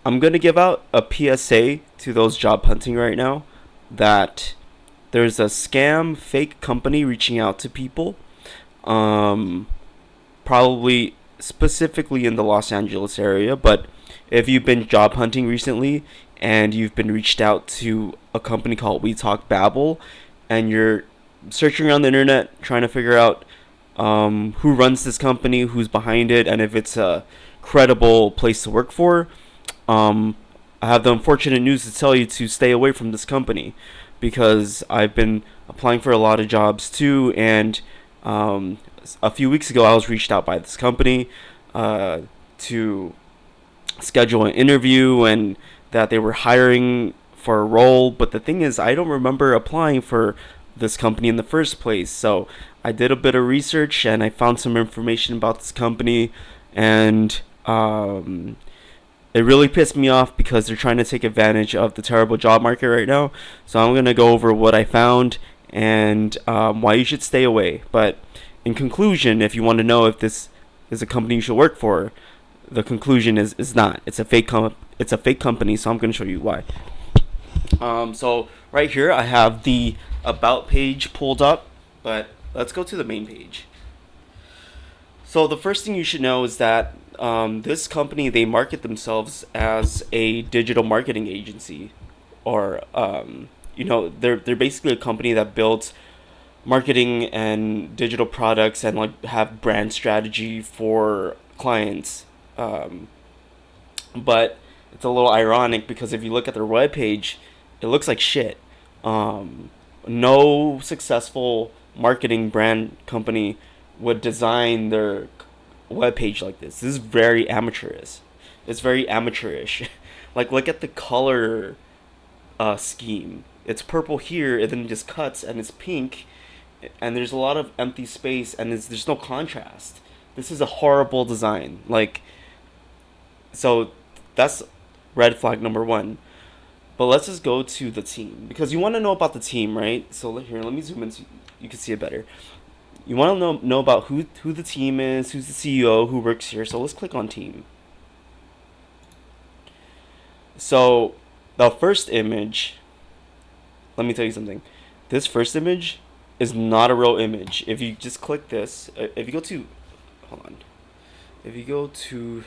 I'm gonna give out a PSA to those job hunting right now that there's a scam fake company reaching out to people, um, probably specifically in the Los Angeles area. But if you've been job hunting recently and you've been reached out to a company called WeTalkBabble, and you're searching around the internet trying to figure out who runs this company, who's behind it, and if it's a credible place to work for, um, I have the unfortunate news to tell you to stay away from this company because I've been applying for a lot of jobs too, and um, a few weeks ago I was reached out by this company to schedule an interview and that they were hiring for a role. But the thing is, I don't remember applying for this company in the first place. So I did a bit of research and I found some information about this company, and it really pissed me off because they're trying to take advantage of the terrible job market right now. So I'm gonna go over what I found and why you should stay away. But in conclusion, if you want to know if this is a company you should work for, the conclusion is not. It's a fake company. So I'm gonna show you why. So right here I have the about page pulled up, but let's go to the main page. So the first thing you should know is that this company, they market themselves as a digital marketing agency, or they're basically a company that builds marketing and digital products and like have brand strategy for clients. But it's a little ironic because if you look at their webpage, it looks like shit. No successful marketing brand company would design their webpage like this. This is very amateurish. It's very amateurish. Like, look at the color scheme. It's purple here, and then it just cuts, and it's pink, and there's a lot of empty space, and there's no contrast. This is a horrible design. Like, so that's red flag number one. But let's just go to the team because you want to know about the team, right? So here, let me zoom in so you can see it better. You want to know about who the team is, who's the CEO, who works here. So let's click on team. So the first image, let me tell you something. This first image is not a real image. If you just click this, if you go to, hold on. If you go to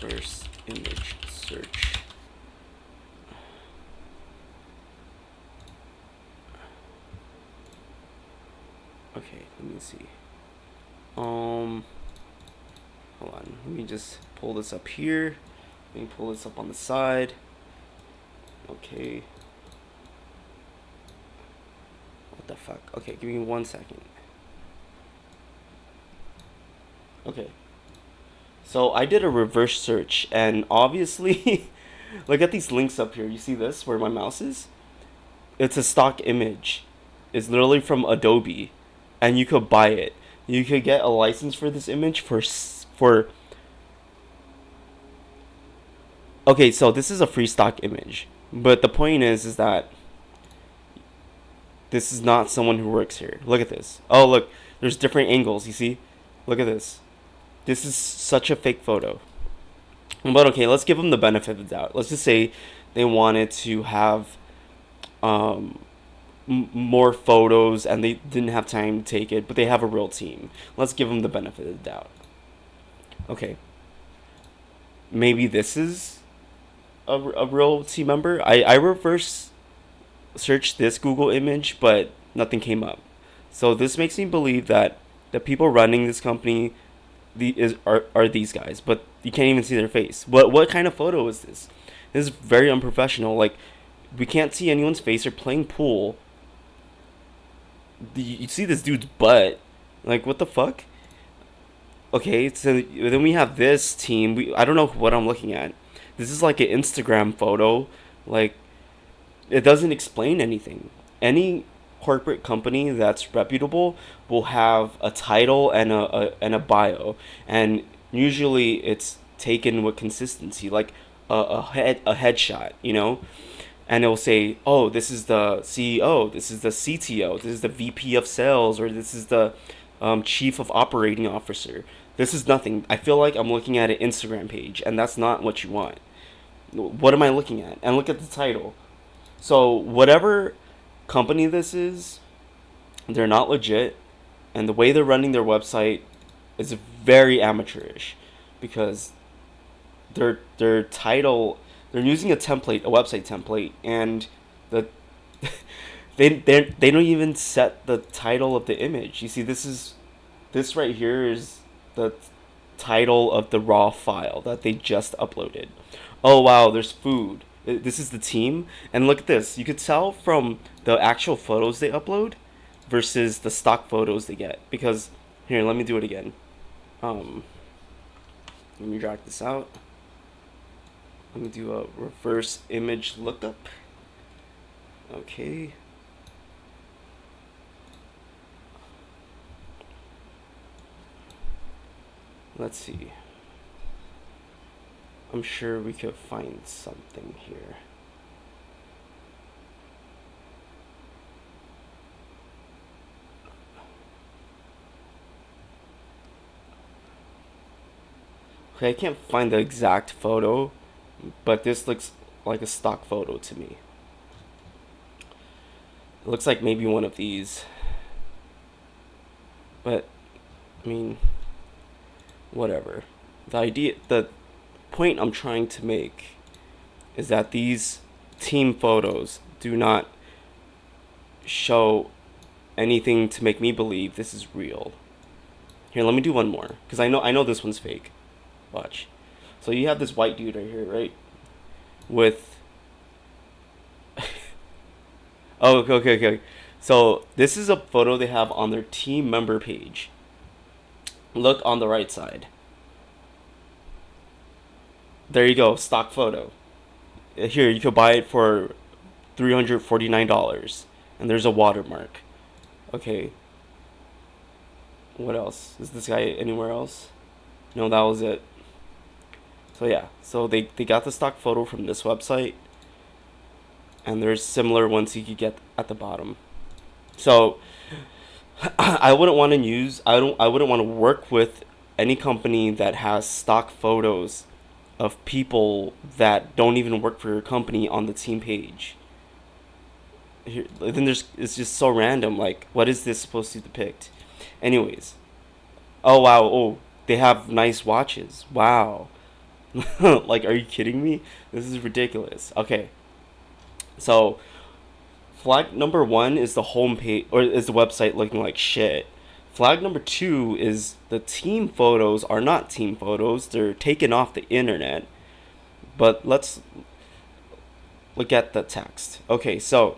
first image search. Okay, let me see. Hold on. Let me just pull this up here. Let me pull this up on the side. Okay. What the fuck? Okay, give me 1 second. Okay. So I did a reverse search, and obviously, look at these links up here. You see this where my mouse is? It's a stock image. It's literally from Adobe, and you could buy it. You could get a license for this image for. Okay, so this is a free stock image, but the point is that this is not someone who works here. Look at this. Oh, look, there's different angles. You see? Look at this. This is such a fake photo. But okay, let's give them the benefit of the doubt. Let's just say they wanted to have more photos and they didn't have time to take it, but they have a real team. Let's give them the benefit of the doubt. Okay. Maybe this is a real team member. I reverse searched this Google image, but nothing came up. So this makes me believe that the people running this company are these guys, but you can't even see their face. What kind of photo is this? This is very unprofessional. Like, we can't see anyone's face. They're playing pool. You see this dude's butt. Like, what the fuck? Okay, so then we have this team. I don't know what I'm looking at. This is like an Instagram photo. Like, it doesn't explain anything. Any corporate company that's reputable will have a title and a bio, and usually it's taken with consistency, like a headshot, and it'll say, oh, this is the CEO, this is the CTO, this is the VP of sales, or this is the chief of operating officer. This is nothing. I feel like I'm looking at an Instagram page, and that's not what you want. What am I looking at? And look at the title. So whatever company this is, they're not legit, and the way they're running their website is very amateurish, because their title, they're using a template, a website template, and the they don't even set the title of the image. You see, this right here is the title of the raw file that they just uploaded. Oh wow, there's food. This is the team, and look at this. You could tell from the actual photos they upload versus the stock photos they get. Because here, let me do it again. Let me drag this out. Let me do a reverse image lookup. Okay. Let's see. I'm sure we could find something here. Okay, I can't find the exact photo, but this looks like a stock photo to me. It looks like maybe one of these. But, I mean, whatever. The point I'm trying to make is that these team photos do not show anything to make me believe this is real. Here, let me do one more, because I know this one's fake. Watch. So you have this white dude right here, right? With oh, okay. So this is a photo they have on their team member page. Look on the right side. There you go, stock photo. Here, you could buy it for $349, and there's a watermark. Okay. What else? Is this guy anywhere else? No, that was it. So yeah, so they got the stock photo from this website, and there's similar ones you could get at the bottom. So I wouldn't want to I wouldn't want to work with any company that has stock photos of people that don't even work for your company on the team page. Then it's just so random. Like, what is this supposed to depict? Anyways, oh wow, oh, they have nice watches. Wow. Like, are you kidding me? This is ridiculous. Okay, so flag number 1 is the home page, or is the website looking like shit. Flag number 2 is the team photos are not team photos. They're taken off the internet. But let's look at the text. Okay, so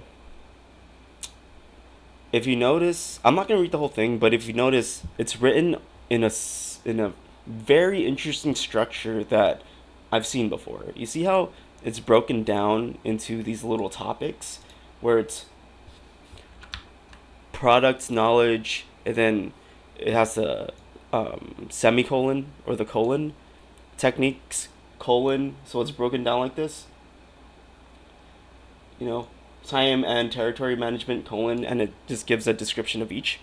if you notice, I'm not going to read the whole thing, but if you notice, it's written in a very interesting structure that I've seen before. You see how it's broken down into these little topics where it's product knowledge, and then it has the semicolon or the colon, techniques colon, so it's broken down like this. You know, time and territory management colon, and it just gives a description of each.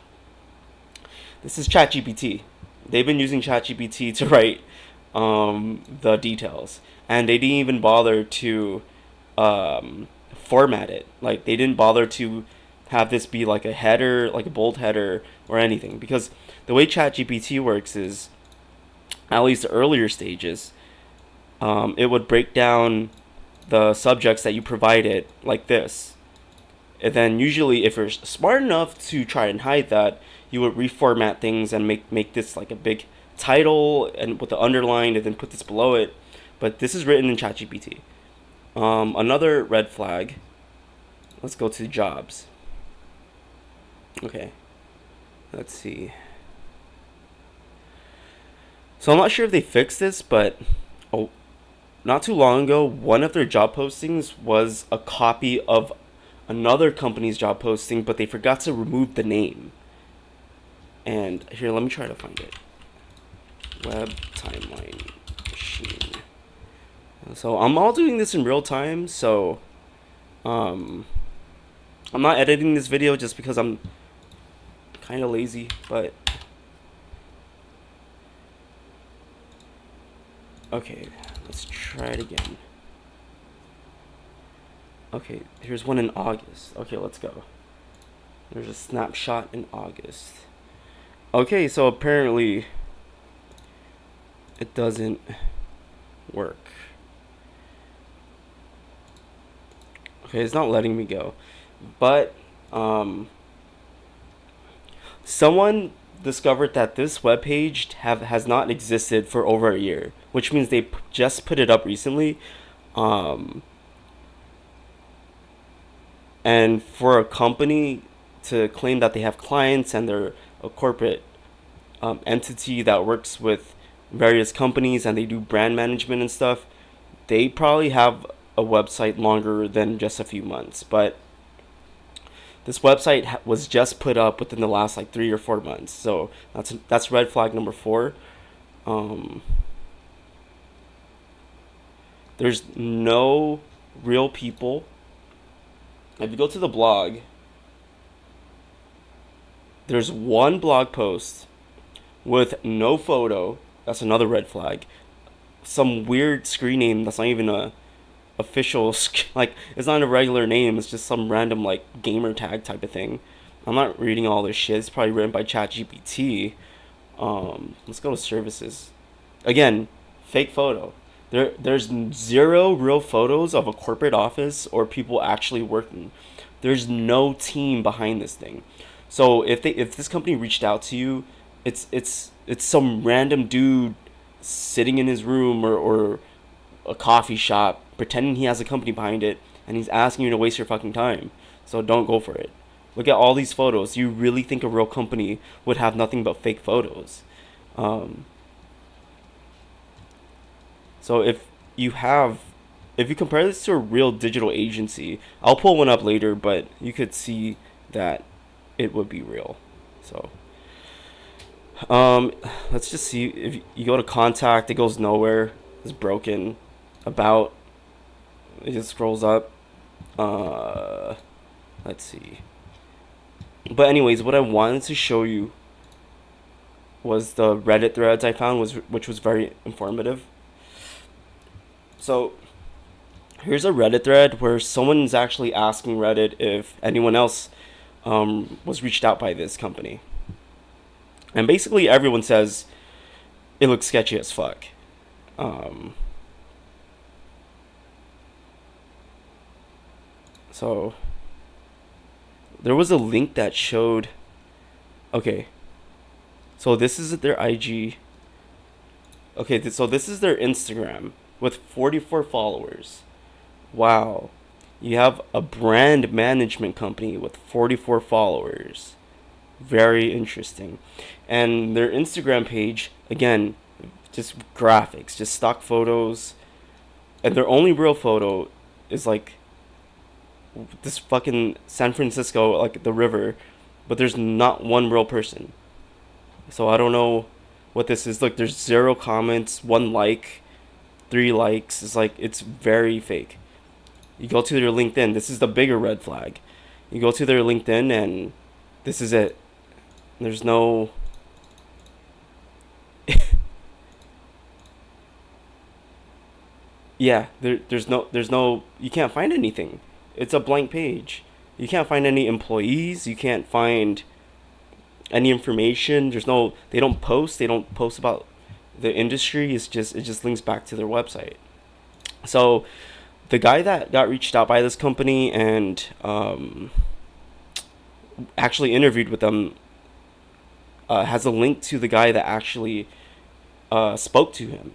This is ChatGPT. They've been using ChatGPT to write the details, and they didn't even bother to format it. Like, they didn't bother to have this be like a header, like a bold header or anything, because the way ChatGPT works is, at least the earlier stages, it would break down the subjects that you provided like this, and then usually, if you're smart enough to try and hide that, you would reformat things and make this like a big title and with the underline, and then put this below it. But this is written in ChatGPT. Another red flag. Let's go to jobs. Okay, let's see. So I'm not sure if they fixed this, but not too long ago, one of their job postings was a copy of another company's job posting, but they forgot to remove the name. And here, let me try to find it. Web timeline machine. So I'm all doing this in real time, so I'm not editing this video just because I'm kind of lazy, but Okay, let's try it again. Okay, here's one in August. Okay, let's go. There's a snapshot in August. Okay, so apparently it doesn't work. Okay, it's not letting me go. But someone discovered that this webpage has not existed for over a year, which means they just put it up recently. Um, and for a company to claim that they have clients and they're a corporate entity that works with various companies and they do brand management and stuff, they probably have a website longer than just a few months. But this website was just put up within the last like 3 or 4 months, so that's red flag number 4. Um, there's no real people. If you go to the blog, there's one blog post with no photo. That's another red flag. Some weird screen name that's not even a official like it's not a regular name. It's just some random like gamer tag type of thing. I'm not reading all this shit. It's probably written by ChatGPT. Let's go to services. Again, fake photo. There's zero real photos of a corporate office or people actually working. There's no team behind this thing. So if this company reached out to you, it's some random dude sitting in his room or a coffee shop pretending he has a company behind it, and he's asking you to waste your fucking time. So don't go for it. Look at all these photos. You really think a real company would have nothing but fake photos? Um, so if you compare this to a real digital agency, I'll pull one up later, but you could see that it would be real. So let's just see. If you go to contact, it goes nowhere. It's broken. About, it just scrolls up. Let's see. But anyways, what I wanted to show you was the Reddit threads I found, which was very informative. So here's a Reddit thread where someone's actually asking Reddit if anyone else was reached out by this company, and basically everyone says it looks sketchy as fuck. Um, so there was a link that showed. Okay, so this is their IG. Okay, so this is their Instagram with 44 followers. Wow. You have a brand management company with 44 followers. Very interesting. And their Instagram page, again, just graphics, just stock photos. And their only real photo is like this fucking San Francisco, like the river, but there's not one real person. So I don't know what this is. Look, there's 0 comments, 1 like, 3 likes. It's like, it's very fake. You go to their LinkedIn, this is the bigger red flag. You go to their LinkedIn and this is it. There's no yeah, there's no you can't find anything. It's a blank page. You can't find any employees, you can't find any information. They don't post about the industry. It just links back to their website. So the guy that got reached out by this company and actually interviewed with them has a link to the guy that actually spoke to him.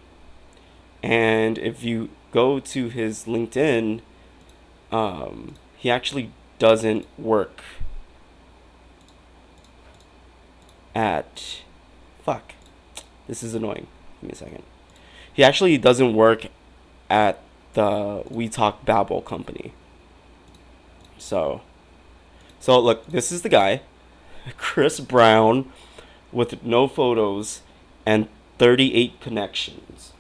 And if you go to his LinkedIn, he actually doesn't work at... Fuck. This is annoying. Give me a second. He actually doesn't work at the WeTalkBabble company. So look, this is the guy, Chris Brown, with no photos and 38 connections.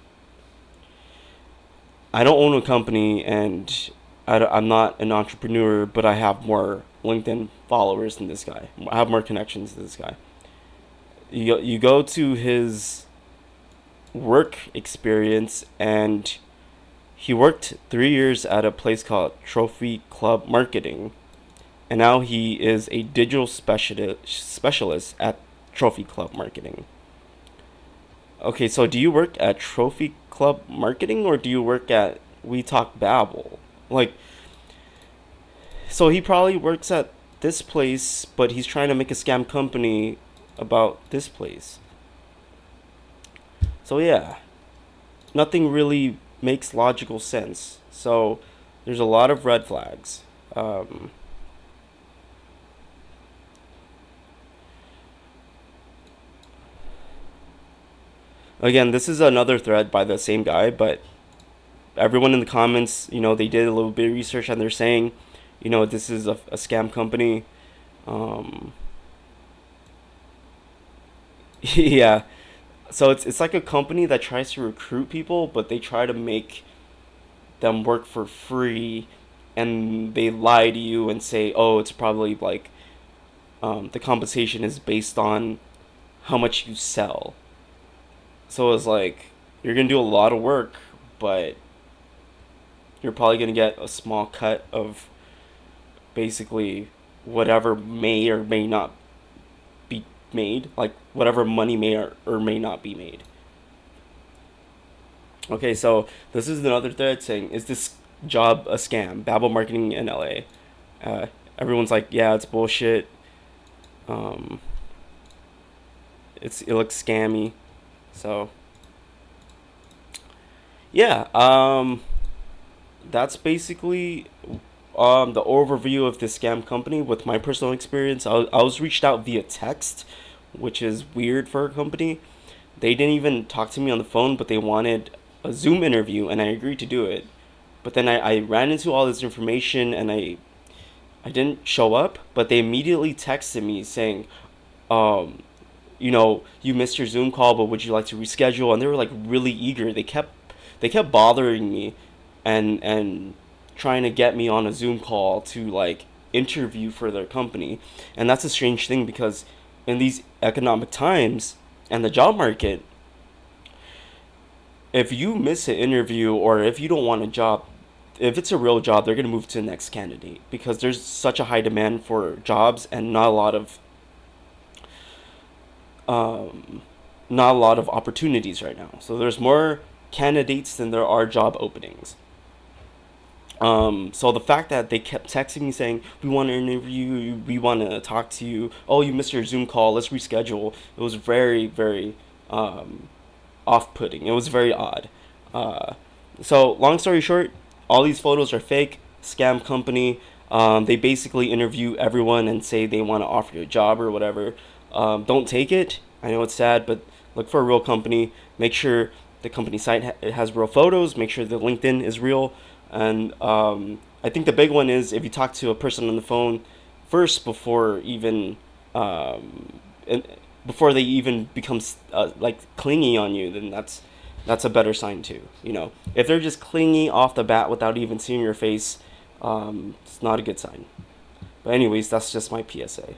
I don't own a company and I'm not an entrepreneur, but I have more LinkedIn followers than this guy. I have more connections than this guy. You go to his work experience, and he worked 3 years at a place called Trophy Club Marketing, and now he is a digital specialist at Trophy Club Marketing. Okay, so do you work at Trophy Club Marketing or do you work at WeTalkBabble? Like, so he probably works at this place, but he's trying to make a scam company about this place. So yeah, nothing really makes logical sense. So there's a lot of red flags. Um, Again, this is another thread by the same guy, but everyone in the comments, they did a little bit of research and they're saying, this is a scam company. Um, yeah, so it's like a company that tries to recruit people, but they try to make them work for free, and they lie to you and say, oh, it's probably like the compensation is based on how much you sell. So it's like you're gonna do a lot of work, but you're probably gonna get a small cut of basically whatever may or may not be made, like whatever money may or may not be made. Okay, so this is another thread saying, is this job a scam? Babble marketing in LA. Everyone's like, yeah, it's bullshit. Um, it looks scammy. So yeah, that's basically the overview of this scam company with my personal experience. I was reached out via text, which is weird for a company. They didn't even talk to me on the phone, but they wanted a Zoom interview, and I agreed to do it. But then I ran into all this information, and I didn't show up, but they immediately texted me saying, um, you missed your Zoom call, but would you like to reschedule? And they were like really eager. They kept bothering me and trying to get me on a Zoom call to like interview for their company. And that's a strange thing because in these economic times and the job market, if you miss an interview or if you don't want a job, if it's a real job, they're going to move to the next candidate because there's such a high demand for jobs and um, not a lot of opportunities right now. So there's more candidates than there are job openings. So the fact that they kept texting me saying, we want to interview you, we want to talk to you, oh, you missed your Zoom call, let's reschedule, it was very, very um, off-putting. It was very odd. Uh, so long story short, all these photos are fake, scam company. They basically interview everyone and say they want to offer you a job or whatever. Don't take it. I know it's sad, but look for a real company. Make sure the company site it has real photos. Make sure the LinkedIn is real. And I think the big one is if you talk to a person on the phone first before even and before they even become like clingy on you, then that's a better sign too. If they're just clingy off the bat without even seeing your face, it's not a good sign. But anyways, that's just my PSA.